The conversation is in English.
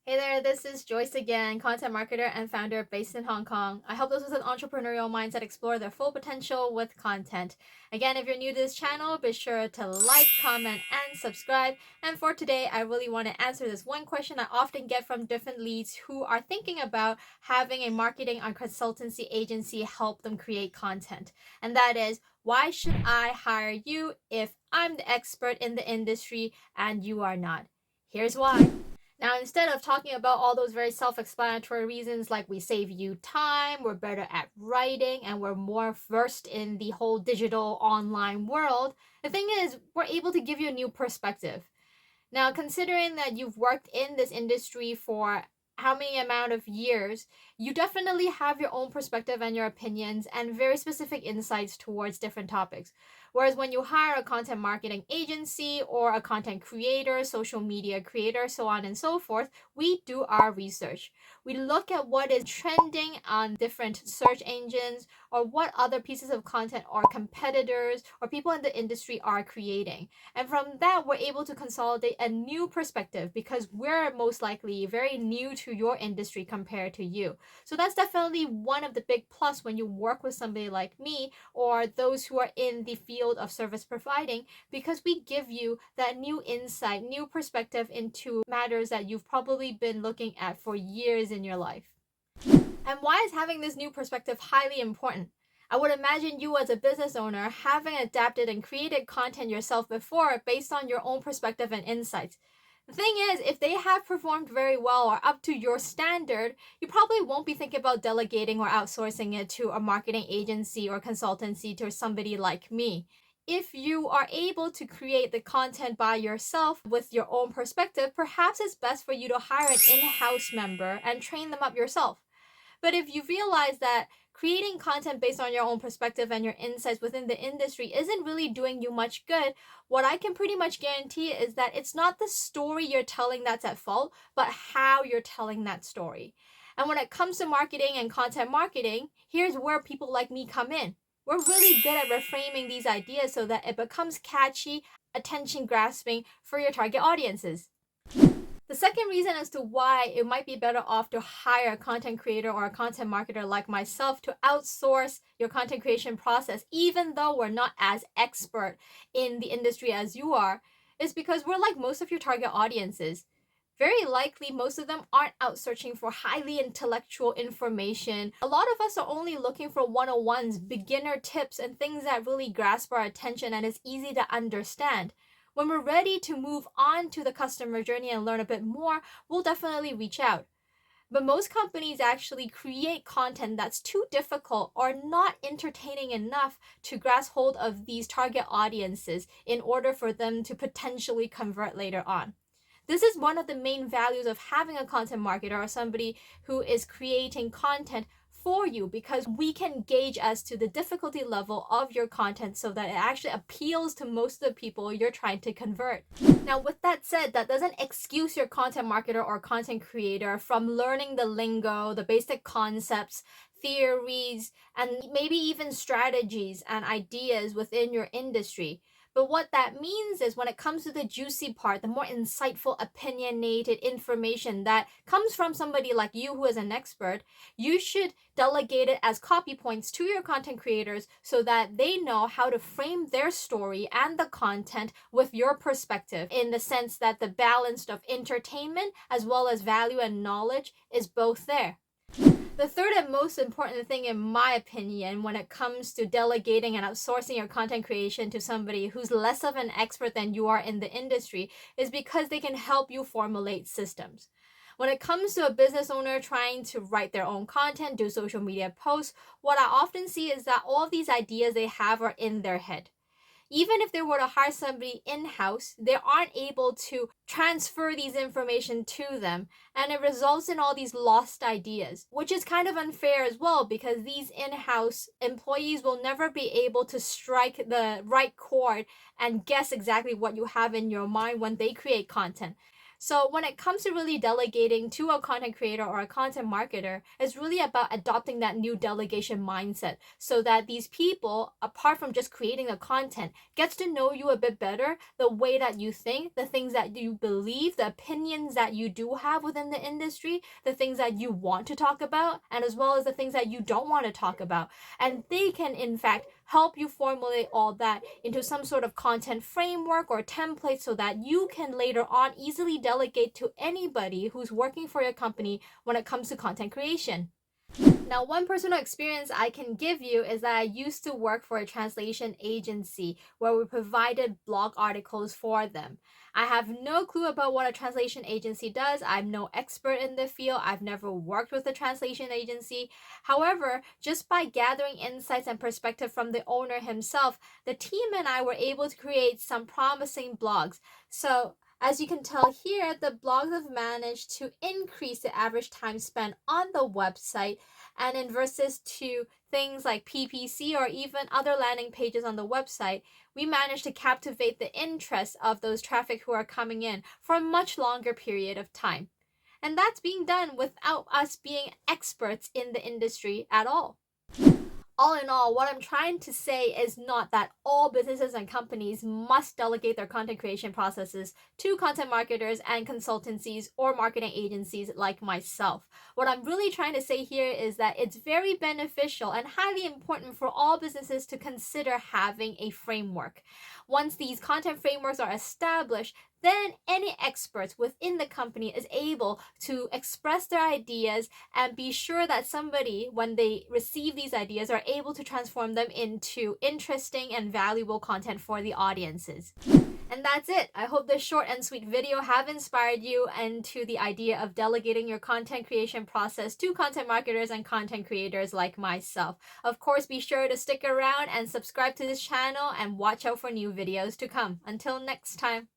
Hey there, this is Joyce again, content marketer and founder based in Hong Kong. I help those with an entrepreneurial mindset explore their full potential with content. Again, if you're new to this channel, be sure to like, comment, and subscribe. And for today, I really want to answer this one question I often get from different leads who are thinking about having a marketing or consultancy agency help them create content. And that is, why should I hire you if I'm the expert in the industry and you are not? Here's why. Now, instead of talking about all those very self-explanatory reasons like we save you time, we're better at writing, and we're more versed in the whole digital online world, the thing is we're able to give you a new perspective. Now, considering that you've worked in this industry for how many amount of years, you definitely have your own perspective and your opinions and very specific insights towards different topics. Whereas when you hire a content marketing agency or a content creator, social media creator, so on and so forth, we do our research. We look at what is trending on different search engines or what other pieces of content our competitors or people in the industry are creating. And from that, we're able to consolidate a new perspective because we're most likely very new to your industry compared to you. So that's definitely one of the big plus when you work with somebody like me or those who are in the field of service providing, because we give you that new insight, new perspective into matters that you've probably been looking at for years in your life. And why is having this new perspective highly important? I would imagine you as a business owner having adapted and created content yourself before based on your own perspective and insights. The thing is, if they have performed very well or up to your standard, you probably won't be thinking about delegating or outsourcing it to a marketing agency or consultancy to somebody like me. If you are able to create the content by yourself with your own perspective, perhaps it's best for you to hire an in-house member and train them up yourself. But if you realize that creating content based on your own perspective and your insights within the industry isn't really doing you much good, what I can pretty much guarantee is that it's not the story you're telling that's at fault, but how you're telling that story. And when it comes to marketing and content marketing, here's where people like me come in. We're really good at reframing these ideas so that it becomes catchy, attention grasping for your target audiences. The second reason as to why it might be better off to hire a content creator or a content marketer like myself to outsource your content creation process, even though we're not as expert in the industry as you are, is because we're like most of your target audiences. Very likely, most of them aren't out searching for highly intellectual information. A lot of us are only looking for 101s, beginner tips, and things that really grasp our attention and is easy to understand. When we're ready to move on to the customer journey and learn a bit more, we'll definitely reach out. But most companies actually create content that's too difficult or not entertaining enough to grasp hold of these target audiences in order for them to potentially convert later on. This is one of the main values of having a content marketer or somebody who is creating content for you, because we can gauge as to the difficulty level of your content so that it actually appeals to most of the people you're trying to convert. Now, with that said, that doesn't excuse your content marketer or content creator from learning the lingo, the basic concepts, theories, and maybe even strategies and ideas within your industry. But what that means is when it comes to the juicy part, the more insightful, opinionated information that comes from somebody like you who is an expert, you should delegate it as copy points to your content creators so that they know how to frame their story and the content with your perspective, in the sense that the balance of entertainment as well as value and knowledge is both there. The third and most important thing, in my opinion, when it comes to delegating and outsourcing your content creation to somebody who's less of an expert than you are in the industry, is because they can help you formulate systems. When it comes to a business owner trying to write their own content, do social media posts, what I often see is that all of these ideas they have are in their head. Even if they were to hire somebody in-house, they aren't able to transfer these information to them, and it results in all these lost ideas, which is kind of unfair as well, because these in-house employees will never be able to strike the right chord and guess exactly what you have in your mind when they create content. So when it comes to really delegating to a content creator or a content marketer, it's really about adopting that new delegation mindset so that these people, apart from just creating the content, gets to know you a bit better, the way that you think, the things that you believe, the opinions that you do have within the industry, the things that you want to talk about, and as well as the things that you don't want to talk about. And they can, in fact, help you formulate all that into some sort of content framework or template so that you can later on easily delegate to anybody who's working for your company when it comes to content creation. Now, one personal experience I can give you is that I used to work for a translation agency where we provided blog articles for them. I have no clue about what a translation agency does. I'm no expert in the field. I've never worked with a translation agency. However, just by gathering insights and perspective from the owner himself, the team and I were able to create some promising blogs. So, as you can tell here, the blogs have managed to increase the average time spent on the website, and in versus to things like PPC or even other landing pages on the website, we managed to captivate the interest of those traffic who are coming in for a much longer period of time. And that's being done without us being experts in the industry at all. All in all, what I'm trying to say is not that all businesses and companies must delegate their content creation processes to content marketers and consultancies or marketing agencies like myself. What I'm really trying to say here is that it's very beneficial and highly important for all businesses to consider having a framework. Once these content frameworks are established, then any experts within the company is able to express their ideas and be sure that somebody, when they receive these ideas, are able to transform them into interesting and valuable content for the audiences. And that's it. I hope this short and sweet video have inspired you into the idea of delegating your content creation process to content marketers and content creators like myself. Of course, be sure to stick around and subscribe to this channel and watch out for new videos to come. Until next time.